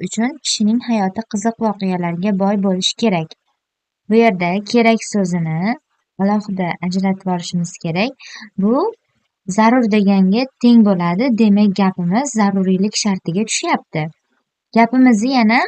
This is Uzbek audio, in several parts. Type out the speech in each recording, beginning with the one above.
uchun kishining hayoti qiziq voqealarga boy bo'lishi kerak. Bu yerda kerak so'zini alohida ajratib olishimiz kerak. Bu zarur deganga teng bo'ladi. Demak, gapimiz zaruriylik shartiga tushyapti. Gapimizni yana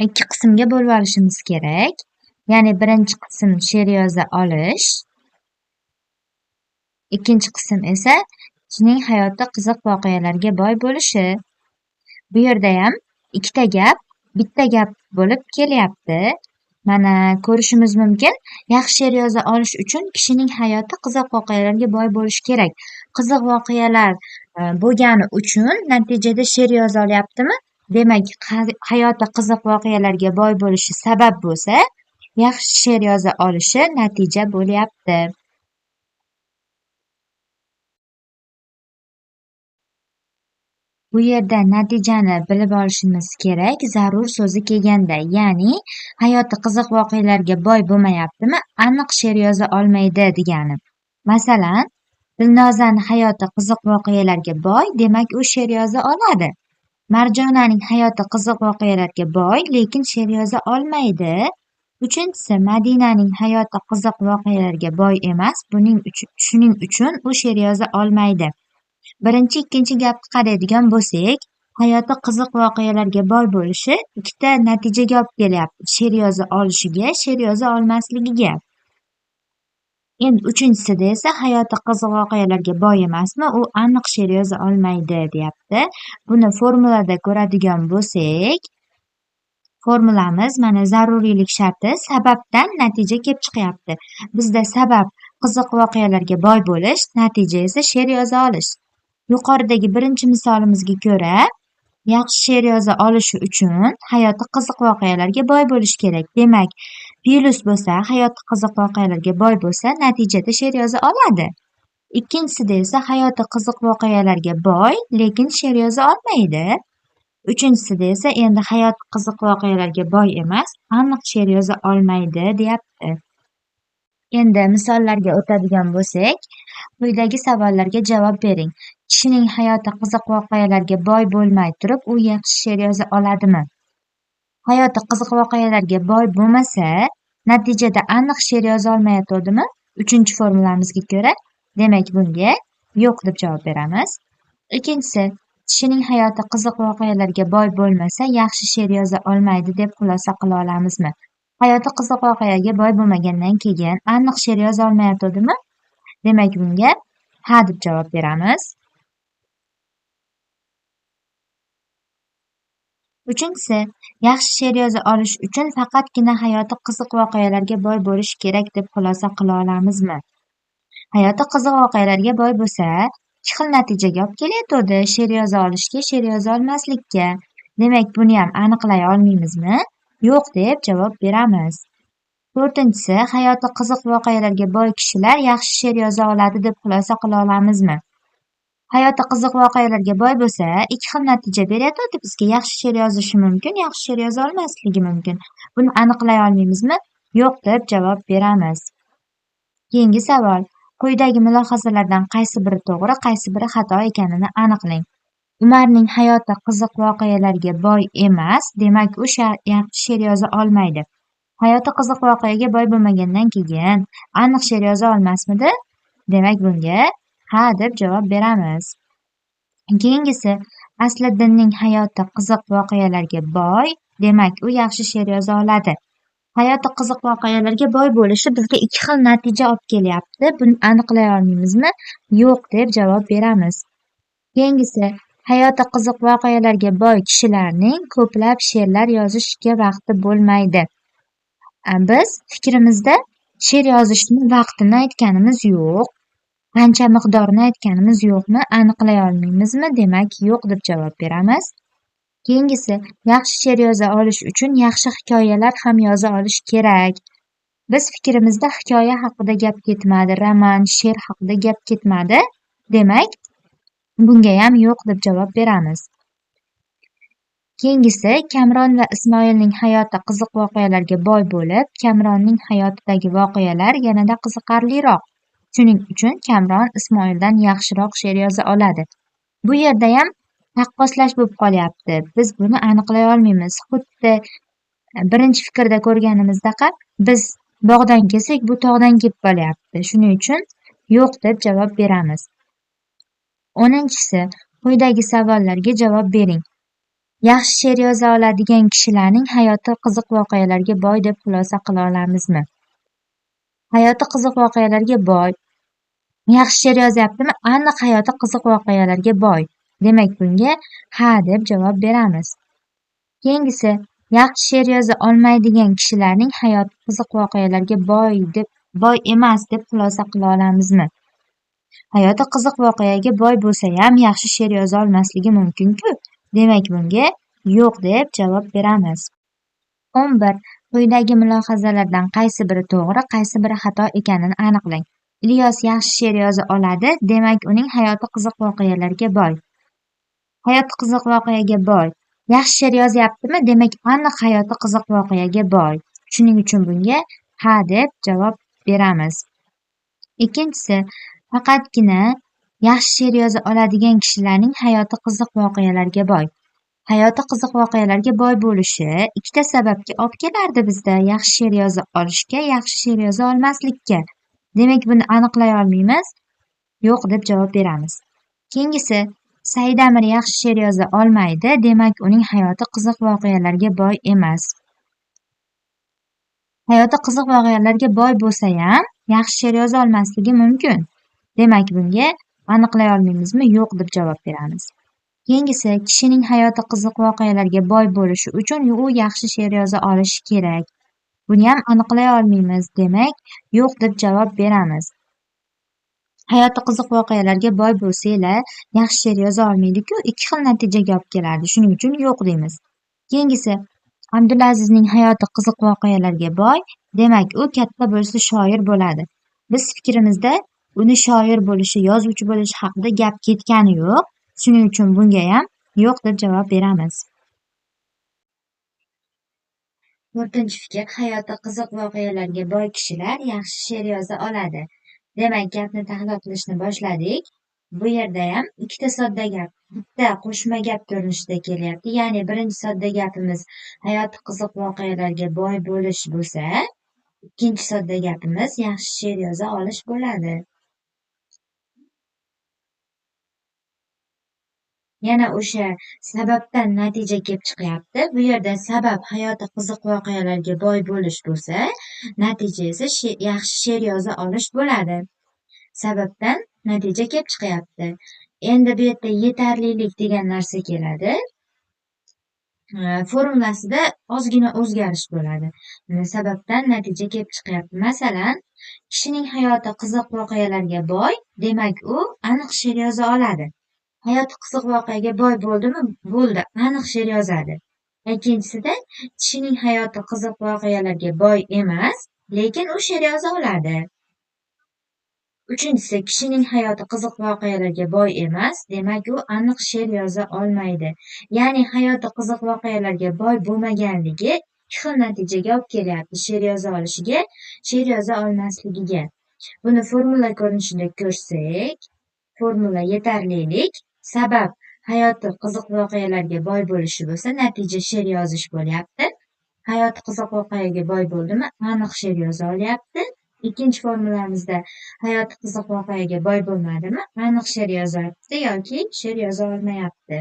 ikki qismga bo'lib olishimiz kerak. Ya'ni birinchi qism she'r yoza olish, ikkinchi qism esa kishining hayoti qiziq voqealarga boy bo'lishi. Bu yerda ham ikkita gap, bitta gap bo'lib kelyapti. Mana ko'rishimiz mumkin. Yaxshi she'r yoza olish uchun kishining hayoti qiziq voqealarga boy bo'lishi kerak. Qiziq voqealar bo'lgani uchun natijada she'r yoza olyaptimi? Demak, hayoti qiziq voqealarga boy bo'lishi sabab bo'lsa, yaxshi she'r yoza olishi natija bo'lyapti. Bu yerda natijani bilib olishimiz kerak. Zarur so'zi kelganda, ya'ni hayoti qiziq voqealarga boy bo'lmayaptimi? Aniq she'r yoza olmaydi degani. Masalan, Dilnozaning hayoti qiziq voqealarga boy, demak u she'r yoza oladi. Marjonaning hayoti qiziq voqealarga boy, lekin she'r yoza olmaydi. Uchinchisi, Madinaning hayoti qiziq voqealarga boy emas, shuning uchun u she'r yoza olmaydi. Birinchi, ikkinchi gapni qaraydigan bo'lsak, hayoti qiziq voqealarga boy bo'lishi ikkita natijaga olib kelyapti. She'r yoza olishiga, she'r yoza olmasligiga. Endi uchinchisida esa hayoti qiziq voqealarga boy emasmi, u aniq she'r yoza olmaydi deyapti. Buni formulada ko'radigan bo'lsak, formulamiz mana zaruriylik sharti sababdan natija kelib chiqyapti. Bizda sabab qiziq voqealarga boy bo'lish, natija esa she'r yoza olish. Yuqoridagi birinchi misolimizga ko'ra, yaxshi she'r yoza olishi uchun hayoti qiziq voqealarga boy bo'lishi kerak. Demak, Pilyus bo'lsa, hayoti qiziq voqealarga boy bo'lsa, natijada she'r yoza oladi. Ikkinchisida esa hayoti qiziq voqealarga boy, lekin she'r yoza olmaydi. Uchinchisida esa endi hayot qiziq voqealarga boy emas, aniq she'r yoza olmaydi deyapti. Endi misollarga o'tadigan bo'lsak, quyidagi savollarga javob bering. Kishining hayoti qiziq voqealarga boy bo'lmay turib, u yaxshi she'r yoza oladimi? Hayoti qiziq voqealarga boy bo'lmasa, natijada aniq she'r yoza olmayotdimi? Uchinchi formulamizga ko'ra, demak bunga yo'q deb javob beramiz. Ikkinchisi, kishining hayoti qiziq voqealarga boy bo'lmasa, yaxshi she'r yoza olmaydi deb xulosa qila olamizmi? Hayoti qiziq voqeaga boy bo'lmagandan keyin aniq she'r yoza olmayotdimi? Demak bunga ha deb javob beramiz. Uchinchisi, yaxshi she'r yoza olish uchun faqatgina hayoti qiziq voqealarga boy bo'lish kerak deb xulosa qila olamizmi? Hayoti qiziq voqealarga boy bo'lsa, ikki xil natijaga olib kelayotdi. She'r yoza olishga, she'r yoza olmaslikka. Demak, buni ham aniqlay olmaymizmi? Yo'q deb javob beramiz. To'rtinchisi, hayoti qiziq voqealarga boy kishilar yaxshi she'r yoza oladi deb xulosa qila olamizmi? Hayoti qiziq voqealarga boy bo'lsa, ikki xil natija beryapti bizga. Yaxshi she'r yozishi mumkin, yaxshi she'r yoza olmasligi mumkin. Buni aniqlay olmaymizmi? Yo'q deb javob beramiz. Keyingi savol. Quyidagi mulohazalardan qaysi biri to'g'ri, qaysi biri xato ekanini aniqlang. Umarning hayoti qiziq voqealarga boy emas, demak u yaxshi she'r yoza olmaydi. Hayoti qiziq voqeaga boy bo'lmagandan keyin aniq she'r yoza olmasmidi? Demak bunga ha deb javob beramiz. Keyingisi, Asliddinning hayoti qiziq voqealarga boy, demak u yaxshi she'r yoza oladi. Hayoti qiziq voqealarga boy bo'lishi bizga ikki xil natija olib kelyapti. Buni aniqlay olmaymizmi? Yo'q deb javob beramiz. Keyingisi, hayoti qiziq voqealarga boy kishilarning ko'plab she'rlar yozishga vaqti bo'lmaydi. Biz fikrimizda she'r yozishni vaqtini aytganimiz yo'q. Qancha miqdorini aytganimiz yo'qmi? Aniqlay olmaymizmi? Demak, yo'q deb javob beramiz. Keyingisi, yaxshi she'r yoza olish uchun yaxshi hikoyalar ham yoza olish kerak. Biz fikrimizda hikoya haqida gap ketmadi, roman, she'r haqida gap ketmadi. Demak, bunga ham yo'q deb javob beramiz. Keyingisi, Kamron va Ismoilning hayoti qiziq voqealarga boy bo'lib, Kamronning hayotidagi voqealar yanada qiziqarliroq. Shuning uchun Kamron Ismoildan yaxshiroq she'r yoza oladi. Bu yerda ham taqqoslash bo'lib qolyapti. Biz buni aniqlay olmaymiz. Xuddi birinchi fikrda ko'rganimizdaqa biz bog'dan kelsak, bu tog'dan kelib qolyapti. Shuning uchun yo'q deb javob beramiz. 10-si, quyidagi savollarga javob bering. Yaxshi she'r yoza oladigan kishilarning hayoti qiziq voqealarga boy deb xulosa qila olamizmi? Hayoti qiziq voqealarga boy. Yaxshi she'r yozyaptimi? Aniq hayoti qiziq voqealarga boy. Demak, bunga ha deb javob beramiz. Keyingisi, yaxshi she'r yoza olmaydigan kishilarning hayoti qiziq voqealarga boy emas deb xulosa qila olamizmi? Hayoti qiziq voqeaga boy bo'lsa ham yaxshi she'r yoza olmasligi mumkin-ku. Demak, bunga yo'q deb javob beramiz. 11. Quyidagi mulohazalardan qaysi biri to'g'ri, qaysi biri xato ekanini aniqlang. Ilyos yaxshi she'r yoza oladi, demak uning hayoti qiziq voqealarga boy. Hayoti qiziq voqeaga boy. Yaxshi she'r yozyaptimi? Demak, aniq hayoti qiziq voqeaga boy. Shuning uchun bunga ha deb javob beramiz. Ikkinchisi, faqatgina yaxshi she'r yoza oladigan kishilarning hayoti qiziq voqealarga boy. Hayoti qiziq voqealarga boy bo'lishi ikkita sababga olib kelardi bizda: yaxshi she'r yoza olishga, yaxshi she'r yoza olmaslikka. Demak, buni aniqlay olmaymiz. Yo'q deb javob beramiz. Keyingisi, Saidamir yaxshi she'r yoza olmaydi, demak uning hayoti qiziq voqealarga boy emas. Hayoti qiziq voqealarga boy bo'lsa ham yaxshi she'r yoza olmasligi mumkin. Demak, bunga aniqlay olmaymizmi? Yo'q deb javob beramiz. Keyingisi, kishining hayoti qiziq voqealarga boy bo'lishi uchun u yaxshi she'r yoza olishi kerak. Buni ham aniqlay olmaymiz. Demak, yo'q deb javob beramiz. Hayoti qiziq voqealarga boy bo'lsa-la, yaxshi she'r yoza olmaydi-ku, ikki xil natijaga olib keladi. Shuning uchun yo'q deymiz. Keyingisi, Abdulazizning hayoti qiziq voqealarga boy, demak u katta bo'lsa shoir bo'ladi. Biz fikrimizda uni shoir bo'lishi, yozuvchi bo'lishi haqida gap ketgani yo'q. Shuning uchun bunga ham yo'q deb javob beramiz. 4-fikr, hayoti qiziq voqealarga boy kishilar yaxshi she'r yoza oladi. Demak, gapni tahlil qilishni boshladik. Bu yerda ham ikkita sodda gap, bitta qo'shma gap ko'rinishida kelyapti. Ya'ni birinchi sodda gapimiz hayoti qiziq voqealarga boy bo'lish bo'lsa, ikkinchi sodda gapimiz yaxshi she'r yoza olish bo'ladi. Yana o'sha sababdan natija kelib chiqyapti. Bu yerda sabab hayoti qiziq voqealarga boy bo'lish bo'lsa, natija esa yaxshi she'r yoza olish bo'ladi. Sababdan natija kelib chiqyapti. Endi bu yerda yetarlilik degan narsa keladi. Formulasida ozgina o'zgarish bo'ladi. Sababdan natija kelib chiqyapti. Masalan, kishining hayoti qiziq voqealarga boy, demak u aniq she'r yoza oladi. Hayoti qiziq voqeaga boy bo'ldimi? Bo'ldi, aniq she'r yozadi. Ikkinchisida kishining hayoti qiziq voqealarga boy emas, lekin u she'r yoza oladi. Uchinchisi, kishining hayoti qiziq voqealarga boy emas, demak u aniq she'r yoza olmaydi. Ya'ni hayoti qiziq voqealarga boy bo'lmaganligi ikki xil natijaga olib kelyapti: she'r yoza olishiga, she'r yoza olmasligiga. Buni formula ko'rinishida ko'rsak, formula yetarlilik. Sabab hayoti qiziq voqealarga boy bo'lishi bo'lsa, natija she'r yozish bo'lyapti. Hayoti qiziq voqeaga boy bo'ldimi? Aniq she'r yoza olyapti. Ikkinchi formulamizda hayoti qiziq voqeaga boy bo'lmadimi? Aniq she'r yozyapti yoki she'r yoza olmayapti.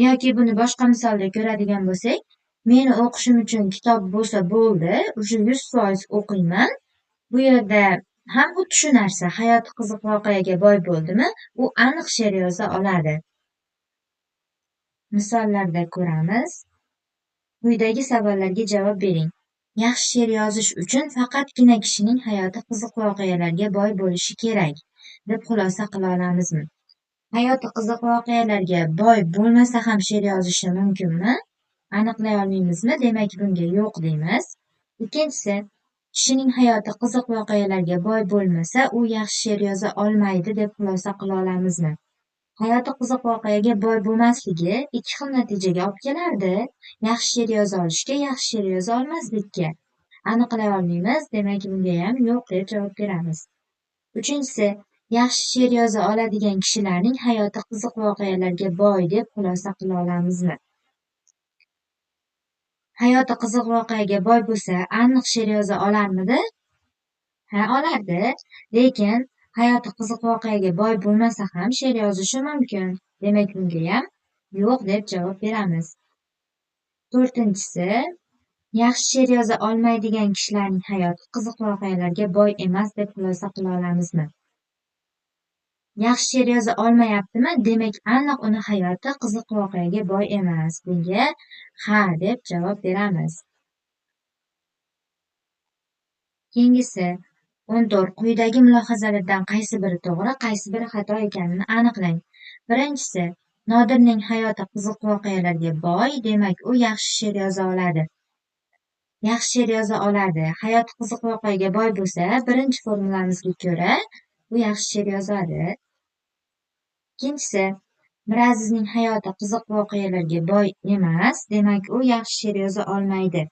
Yoki buni boshqa misolda ko'radigan bo'lsak, meni o'qishim uchun kitob bo'lsa bo'ldi, o'sha 100% o'qiyman. Bu yerda ham xuddi shu narsa, hayoti qiziq voqeaga boy bo'ldimi, u aniq she'r yoza oladi. Misollarda ko'ramiz. Quyidagi savollarga javob bering. Yaxshi she'r yozish uchun faqatgina kishining hayoti qiziq voqealarga boy bo'lishi kerak deb xulosa qila olamizmi? Hayoti qiziq voqealarga boy bo'lmasa ham she'r yozishi mumkinmi? Aniqlay olmaymizmi? Demak, bunga yo'q deymiz. Ikkinchisi, kishining hayoti qiziq voqealarga boy bo'lmasa, u yaxshi she'r yoza olmaydi deb xulosa qila olamizmi? Hayoti qiziq voqeaga boy bo'lmasligi ikki xil natijaga olib kelardi: yaxshi she'r yoza olishga, yaxshi she'r yoza olmaslikka. Aniqlay olmaymiz, demak bunga ham yo'q deb javob beramiz. Uchinchisi, Yaxshi she'r yoza oladigan kishilarning hayoti qiziq voqealarga boy deb xulosa qila olamizmi? Hayoti qiziq voqeaga boy bo'lsa, aniq she'r yoza olarmidi? Ha, olardi. Lekin hayoti qiziq voqeaga boy bo'lmasa ham she'r yozishi mumkin. Demak, bungayam yo'q deb javob beramiz. To'rtinchisi, yaxshi she'r yoza olmaydigan kishilarning hayoti qiziq voqealarga boy emas deb xulosa qila olamizmi? Yaxshi she'r yoza olmayaptimi? Demak, aniq uni hayoti qiziq voqeaga boy emas. Bunga ha deb javob beramiz. Keyingisi 14. Quyidagi mulohazalardan qaysi biri to'g'ri, qaysi biri xato ekanini aniqlang. Birinchisi, Nodirning hayoti qiziq voqealarga boy, demak, u yaxshi she'r yoza oladi. Yaxshi she'r yoza oladi. Hayoti qiziq voqeaga boy bo'lsa, birinchi formulamizga ko'ra, u yaxshi she'r yozadi. Ikkinchisi, Mirazizning hayoti qiziq voqealarga boy emas, demak, u yaxshi she'r yoza olmaydi.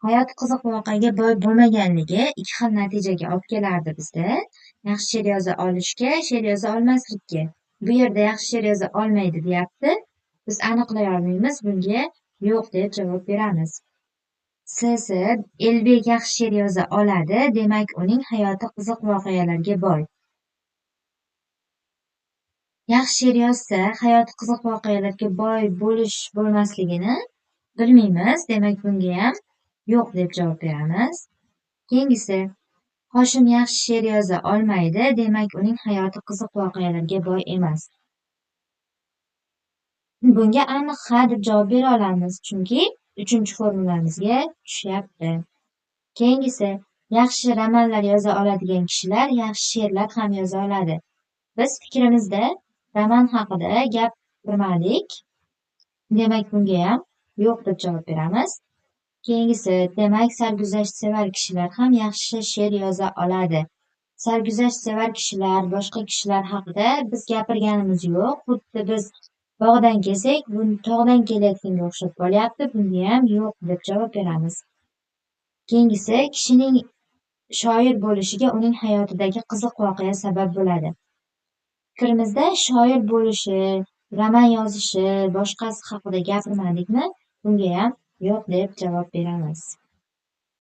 Hayot qiziq voqeaga boy bo'lmaganligi ikki xil natijaga olib kelardi bizda. Yaxshi she'r yoza olishga, she'r yoza olmaslikka. Bu yerda yaxshi she'r yoza olmaydi deyapti. Biz aniqlay olmaymiz, bunga yo'q deb javob beramiz. Sisi, Elbek yaxshi she'r yoza oladi, demak, uning hayoti qiziq voqealarga boy. Yaxshi she'r yozsa, hayoti qiziq voqealarga boy bo'lmasligini bilmaymiz, demak, bunga ham yo'q deb javob beramiz. Keyingisi, Hoshim yaxshi she'r yoza olmaydi, demak, uning hayoti qiziq voqealarga boy emas. Bunga aniq ha deb javob bera olamiz, chunki 3-formulamizga tushyapti. Keyingisi, yaxshi romanlar yoza oladigan kishilar yaxshi she'rlar ham yoza oladi. Biz fikrimizda roman haqida gapirmadik. Demak, bunga ham yo'q deb javob beramiz. Keyingisi, demak, sarguzashtsevar kishilar ham yaxshi she'r yoza oladi. Sarguzashtsevar kishilar, boshqa kishilar haqida biz gapirganimiz yo'q. Xuddi biz bog'dan kelsak, bu tog'dan kelayotganga o'xshab qolyapti. Bunga ham yo'q deb javob beramiz. Keyingisi, kishining shoir bo'lishiga uning hayotidagi qiziq voqea sabab bo'ladi. Fikrimizda shoir bo'lishi, roman yozishi, boshqasi haqida gapirmadikmi? Bunga ham yo'q deb javob beramiz.